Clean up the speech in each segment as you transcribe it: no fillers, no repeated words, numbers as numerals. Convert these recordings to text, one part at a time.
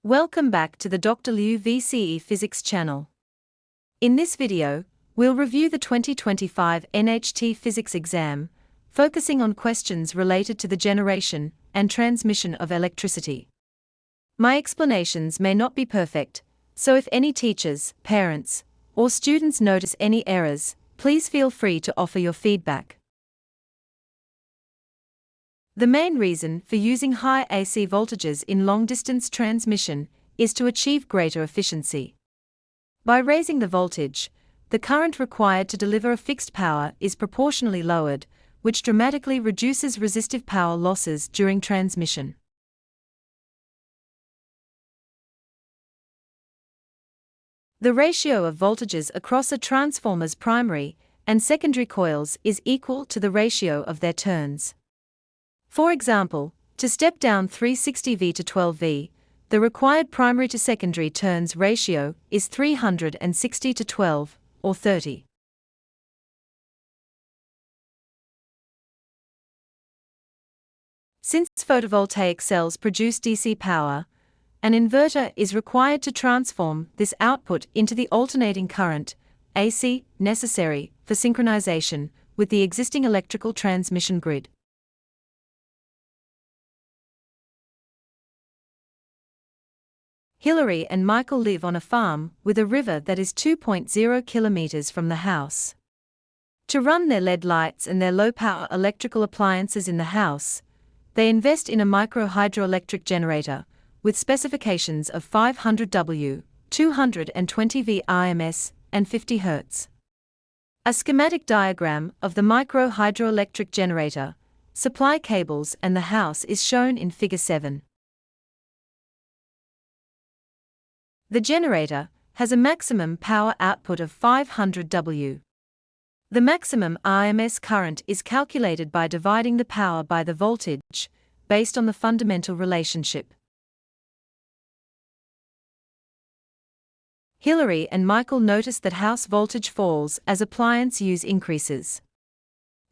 Welcome back to the Dr. Liu VCE Physics channel. In this video, we'll review the 2025 NHT Physics exam, focusing on questions related to the generation and transmission of electricity. My explanations may not be perfect, so if any teachers, parents, or students notice any errors, please feel free to offer your feedback. The main reason for using high AC voltages in long-distance transmission is to achieve greater efficiency. By raising the voltage, the current required to deliver a fixed power is proportionally lowered, which dramatically reduces resistive power losses during transmission. The ratio of voltages across a transformer's primary and secondary coils is equal to the ratio of their turns. For example, to step down 360V to 12V, the required primary to secondary turns ratio is 360 to 12, or 30. Since photovoltaic cells produce DC power, an inverter is required to transform this output into the alternating current, AC, necessary for synchronization with the existing electrical transmission grid. Hillary and Michael live on a farm with a river that is 2.0 kilometers from the house. To run their LED lights and their low-power electrical appliances in the house, they invest in a micro-hydroelectric generator with specifications of 500 W, 220 V IMS, and 50 Hz. A schematic diagram of the micro-hydroelectric generator, supply cables and the house is shown in Figure 7. The generator has a maximum power output of 500 W. The maximum IMS current is calculated by dividing the power by the voltage, based on the fundamental relationship. Hillary and Michael notice that house voltage falls as appliance use increases.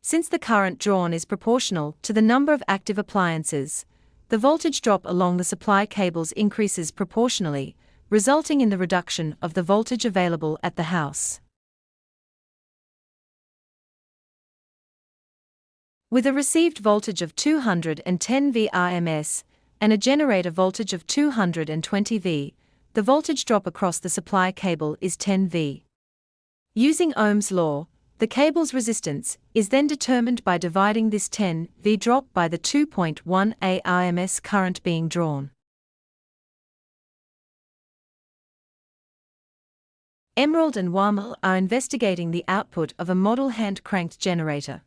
Since the current drawn is proportional to the number of active appliances, the voltage drop along the supply cables increases proportionally, resulting in the reduction of the voltage available at the house. With a received voltage of 210 V IMS and a generator voltage of 220 V, the voltage drop across the supply cable is 10 V. Using Ohm's law, the cable's resistance is then determined by dividing this 10 V drop by the 2.1 A IMS current being drawn. Emerald and Wammel are investigating the output of a model hand-cranked generator.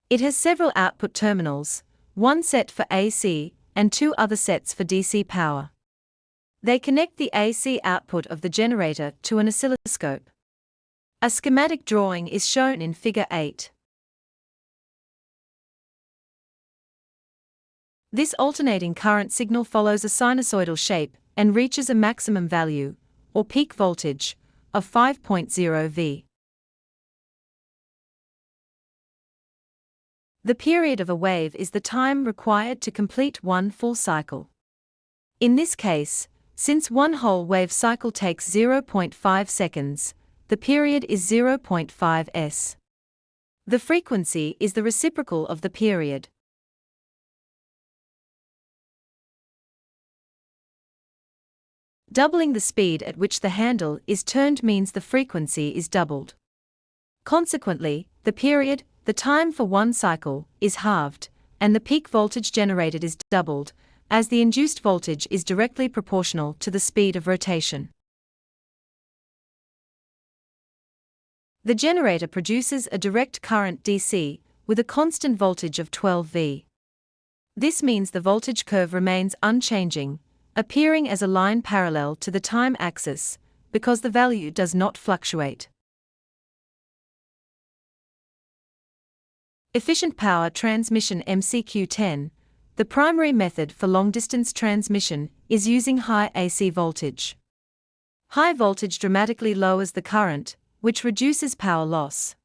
It has several output terminals, one set for AC and two other sets for DC power. They connect the AC output of the generator to an oscilloscope. A schematic drawing is shown in Figure 8. This alternating current signal follows a sinusoidal shape and reaches a maximum value, or peak voltage, of 5.0 V. The period of a wave is the time required to complete one full cycle. In this case, since one whole wave cycle takes 0.5 seconds, the period is 0.5 s. The frequency is the reciprocal of the period. Doubling the speed at which the handle is turned means the frequency is doubled. Consequently, the period, the time for one cycle, is halved, and the peak voltage generated is doubled, as the induced voltage is directly proportional to the speed of rotation. The generator produces a direct current DC, with a constant voltage of 12 V. This means the voltage curve remains unchanging, appearing as a line parallel to the time axis, because the value does not fluctuate. Efficient power transmission MCQ-10. The primary method for long-distance transmission is using high AC voltage. High voltage dramatically lowers the current, which reduces power loss.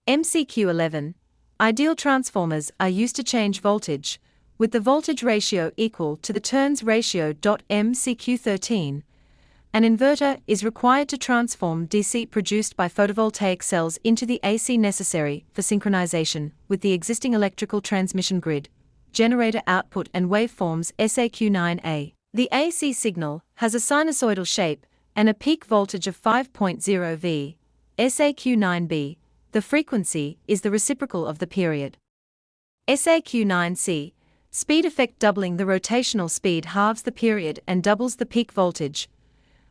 MCQ-11. Ideal transformers are used to change voltage, with the voltage ratio equal to the turns ratio. MCQ13. An inverter is required to transform DC produced by photovoltaic cells into the AC necessary for synchronization with the existing electrical transmission grid, generator output and waveforms. SAQ9A. The AC signal has a sinusoidal shape and a peak voltage of 5.0 V. SAQ9B. The frequency is the reciprocal of the period. SAQ9C. Speed effect doubling the rotational speed halves the period and doubles the peak voltage,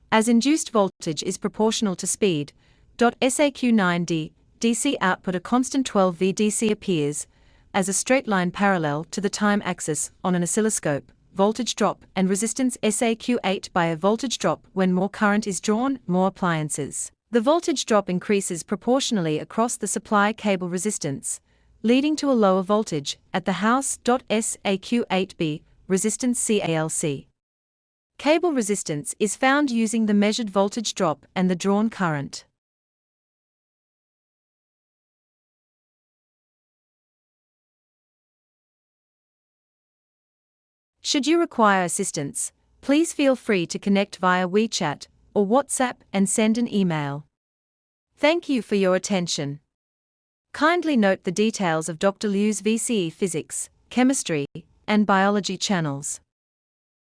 as induced voltage is proportional to speed. SAQ9D. DC output a constant 12 V. DC appears as a straight line parallel to the time axis on an oscilloscope. Voltage drop and resistance. SAQ8 by a voltage drop when more current is drawn, more appliances. The voltage drop increases proportionally across the supply cable resistance, leading to a lower voltage at the house. SAQ8B. Resistance CALC. Cable resistance is found using the measured voltage drop and the drawn current. Should you require assistance, please feel free to connect via WeChat or WhatsApp and send an email. Thank you for your attention. Kindly note the details of Dr. Liu's VCE Physics, Chemistry, and Biology channels.